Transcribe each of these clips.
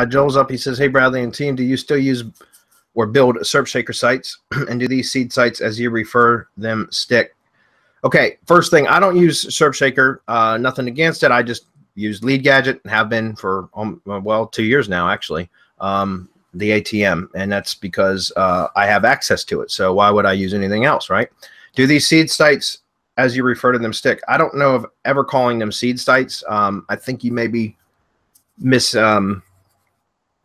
Joel's up. He says, "Hey Bradley and team, do you still use or build Serp Shaker sites, and do these seed sites, as you refer them, stick?" Okay, first thing, I don't use Serp Shaker. Nothing against it. I just use Lead Gadget and have been for well 2 years now, actually. The ATM, and that's because I have access to it. So why would I use anything else, right? Do these seed sites, as you refer to them, stick? I don't know of ever calling them seed sites. I think you may be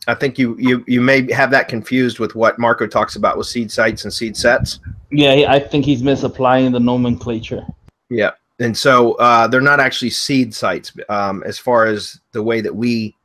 I think you may have that confused with what Marco talks about with seed sites and seed sets. Yeah, I think he's misapplying the nomenclature. Yeah, and so they're not actually seed sites as far as the way that we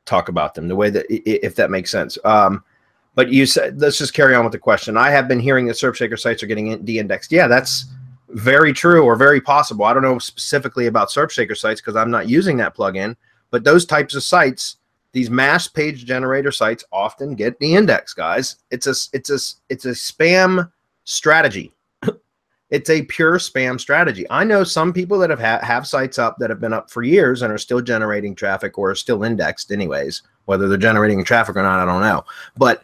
talk about them, the way that, if that makes sense. But you said, let's just carry on with the question. I have been hearing that Serp Shaker sites are getting de-indexed. Yeah, that's very true or very possible. I don't know specifically about Serp Shaker sites because I'm not using that plugin, but those types of sites, these mass page generator sites, often get de-indexed, guys. It's a spam strategy. It's a pure spam strategy. I know some people that have sites up that have been up for years and are still generating traffic or are still indexed anyways. Whether they're generating traffic or not, I don't know. But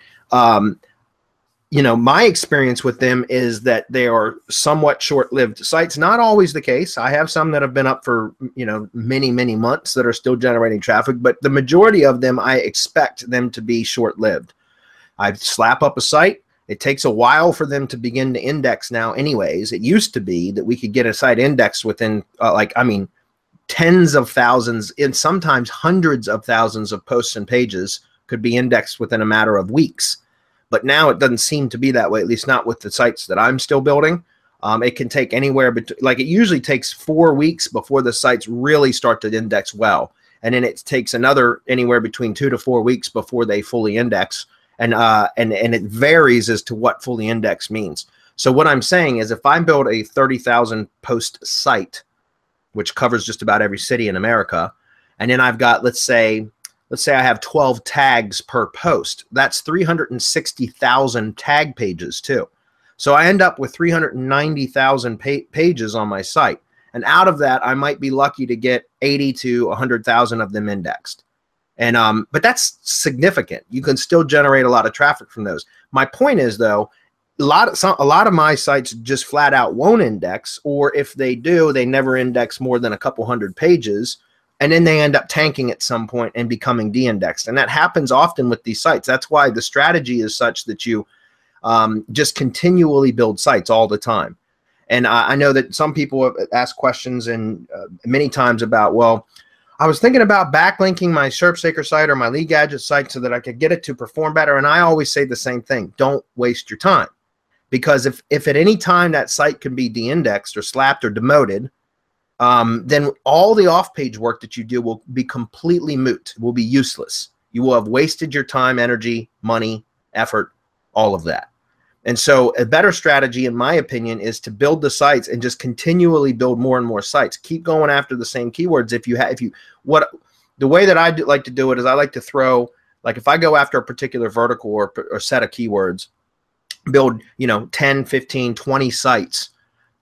you know, my experience with them is that they are somewhat short-lived sites. Not always the case. I have some that have been up for, you know, many months that are still generating traffic, but the majority of them, I expect them to be short-lived. I slap up a site. It takes a while for them to begin to index now anyways. It used to be that we could get a site indexed within, tens of thousands and sometimes hundreds of thousands of posts and pages could be indexed within a matter of weeks. But now it doesn't seem to be that way, at least not with the sites that I'm still building. It can take anywhere between, like, it usually takes 4 weeks before the sites really start to index well. And then it takes another anywhere between 2 to 4 weeks before they fully index. And it varies as to what fully indexed means. So what I'm saying is, if I build a 30,000 post site, which covers just about every city in America, and then I've got, let's say I have 12 tags per post. That's 360,000 tag pages too. So I end up with 390,000 pages on my site. And out of that, I might be lucky to get 80 to 100,000 of them indexed. And but that's significant. You can still generate a lot of traffic from those. My point is, though, a lot of my sites just flat out won't index, or if they do, they never index more than a couple hundred pages. And then they end up tanking at some point and becoming de-indexed. And that happens often with these sites. That's why the strategy is such that you just continually build sites all the time. And I know that some people have asked questions and many times about, well, I was thinking about backlinking my Serp Shaker site or my Lead Gadget site so that I could get it to perform better. And I always say the same thing. Don't waste your time. Because if at any time that site can be de-indexed or slapped or demoted, then all the off-page work that you do will be completely moot, will be useless. You will have wasted your time, energy, money, effort, all of that. And so a better strategy, in my opinion, is to build the sites and just continually build more and more sites. Keep going after the same keywords. The way that I like to do it is I like to throw, like, if I go after a particular vertical or set of keywords, build, 10, 15, 20 sites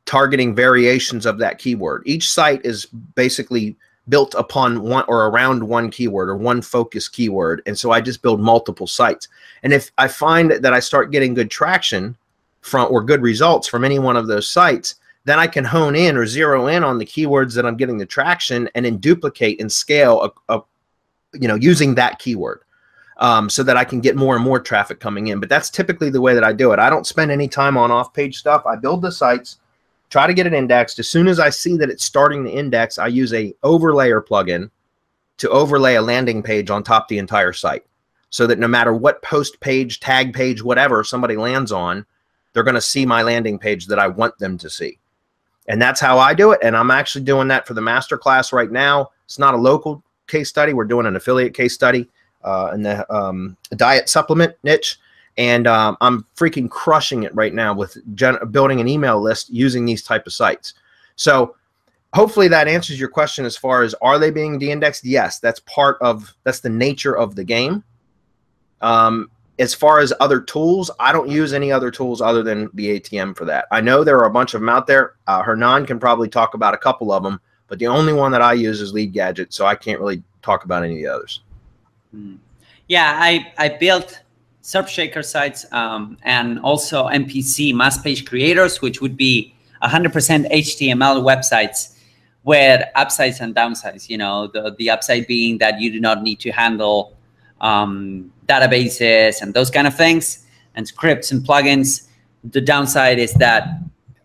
targeting variations of that keyword. Each site is basically built upon one or around one keyword or one focus keyword. And so I just build multiple sites. And if I find that I start getting good traction from, or good results from any one of those sites, then I can hone in or zero in on the keywords that I'm getting the traction and then duplicate and scale, using that keyword. So that I can get more and more traffic coming in. But that's typically the way that I do it. I don't spend any time on off-page stuff. I build the sites, try to get it indexed. As soon as I see that it's starting to index, I use a overlayer plugin to overlay a landing page on top of the entire site, so that no matter what post page, tag page, whatever somebody lands on, they're going to see my landing page that I want them to see. And that's how I do it. And I'm actually doing that for the masterclass right now. It's not a local case study. We're doing an affiliate case study in the diet supplement niche. And I'm freaking crushing it right now with building an email list using these type of sites. So hopefully that answers your question as far as, are they being de-indexed? Yes, that's the nature of the game. As far as other tools, I don't use any other tools other than the ATM for that. I know there are a bunch of them out there. Hernan can probably talk about a couple of them, but the only one that I use is Lead Gadget, so I can't really talk about any of the others. Yeah, I built Serp Shaker sites and also MPC, mass page creators, which would be 100% HTML websites with upsides and downsides. You know, the upside being that you do not need to handle databases and those kind of things and scripts and plugins. The downside is that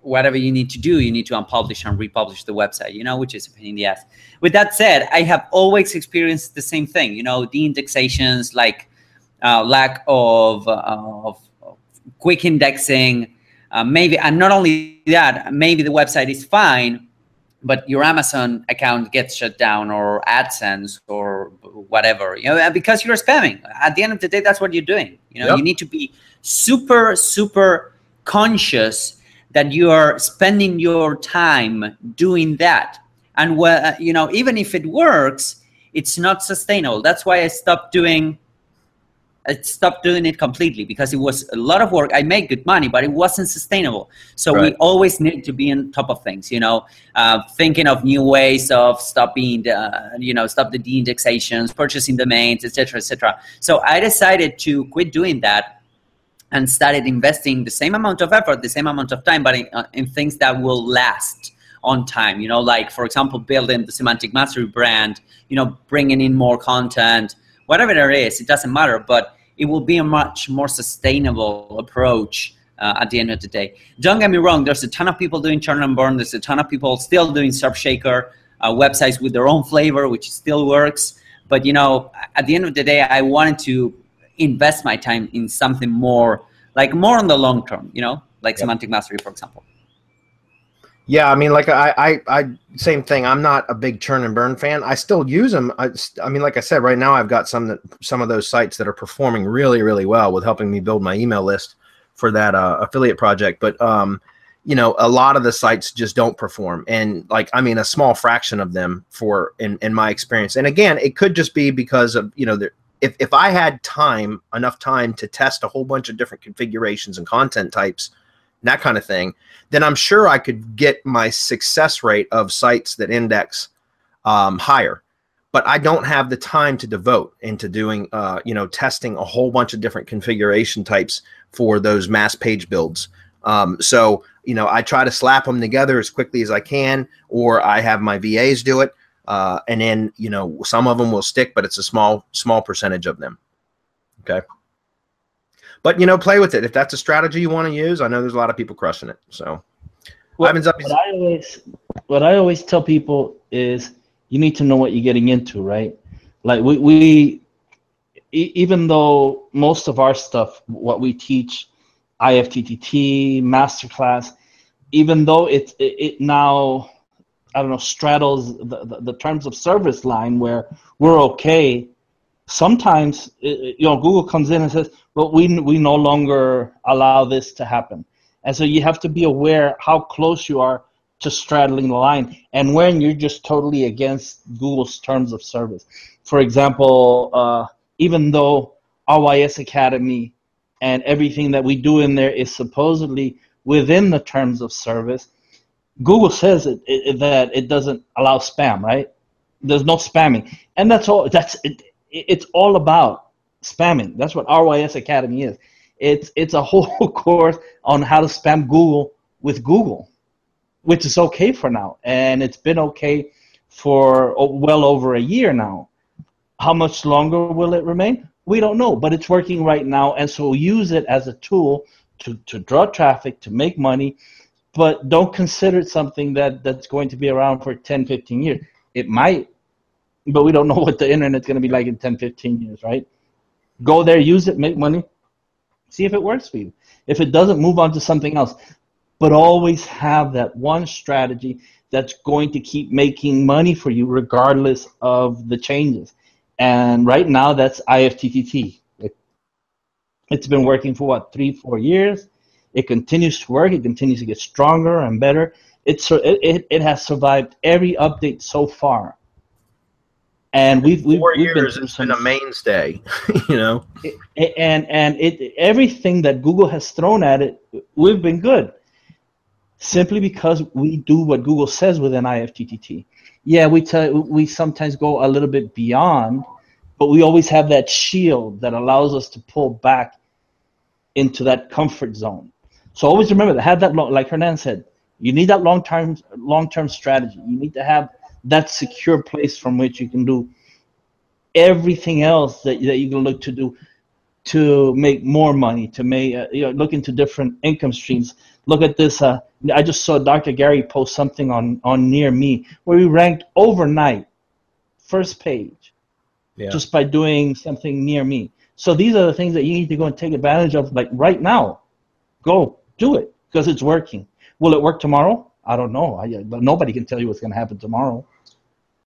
whatever you need to do, you need to unpublish and republish the website, you know, which is a pain in the ass. With that said, I have always experienced the same thing, you know, the indexations, like lack of quick indexing, maybe, and not only that, maybe the website is fine, but your Amazon account gets shut down, or AdSense, or whatever, you know, because you're spamming. At the end of the day, that's what you're doing. You know, you need to be super, super conscious that you are spending your time doing that. And, you know, even if it works, it's not sustainable. That's why I stopped doing it completely, because it was a lot of work. I made good money, but it wasn't sustainable. So we always need to be on top of things, you know, thinking of new ways of stopping stop the de-indexations, purchasing domains, etc., etc. So I decided to quit doing that and started investing the same amount of effort, the same amount of time, but in things that will last on time, you know, like, for example, building the Semantic Mastery brand, you know, bringing in more content, whatever there is, it doesn't matter, but it will be a much more sustainable approach at the end of the day. Don't get me wrong, there's a ton of people doing churn and burn, there's a ton of people still doing Serp Shaker websites with their own flavor, which still works, but, you know, at the end of the day, I wanted to invest my time in something more, like more on the long term, you know, like Semantic Mastery, for example. Yeah, I mean, like I same thing. I'm not a big churn and burn fan. I still use them. I mean, like I said, right now I've got some of those sites that are performing really, really well with helping me build my email list for that affiliate project. But you know, a lot of the sites just don't perform, and like, I mean, a small fraction of them in my experience. And again, it could just be because of, you know, if I had enough time to test a whole bunch of different configurations and content types, that kind of thing, then I'm sure I could get my success rate of sites that index higher. But I don't have the time to devote into doing, you know, testing a whole bunch of different configuration types for those mass page builds. So, you know, I try to slap them together as quickly as I can, or I have my VAs do it. And then, you know, some of them will stick, but it's a small percentage of them. Okay. But, you know, play with it. If that's a strategy you want to use, I know there's a lot of people crushing it. So what I always tell people is you need to know what you're getting into, right? Like we even though most of our stuff, what we teach, IFTTT, Masterclass, even though it now, I don't know, straddles the terms of service line where we're okay. Sometimes, you know, Google comes in and says, "Well, we no longer allow this to happen," and so you have to be aware how close you are to straddling the line, and when you're just totally against Google's terms of service. For example, even though RYS Academy and everything that we do in there is supposedly within the terms of service, Google says that it doesn't allow spam, right? There's no spamming, and that's all. It's all about spamming. That's what RYS Academy is. It's a whole course on how to spam Google with Google, which is okay for now, and it's been okay for well over a year now. How much longer will it remain? We don't know, but it's working right now, and so use it as a tool to draw traffic, to make money, but don't consider it something that's going to be around for 10, 15 years. It might, but we don't know what the internet's going to be like in 10, 15 years, right? Go there, use it, make money, see if it works for you. If it doesn't, move on to something else. But always have that one strategy that's going to keep making money for you regardless of the changes. And right now, that's IFTTT. It's been working for, what, 3-4 years? It continues to work. It continues to get stronger and better. It has survived every update so far. And we've 4 years. It's been a mainstay, you know. And everything that Google has thrown at it, we've been good, simply because we do what Google says within IFTTT. Yeah, we sometimes go a little bit beyond, but we always have that shield that allows us to pull back into that comfort zone. So always remember to have that, like Hernan said, you need that long-term strategy. You need to have that secure place from which you can do everything else that you can look to do to make more money, to make look into different income streams. Look at this. I just saw Dr. Gary post something on Near Me where we ranked overnight, first page, just by doing something near me. So these are the things that you need to go and take advantage of, like right now. Go do it because it's working. Will it work tomorrow? I don't know. But nobody can tell you what's going to happen tomorrow.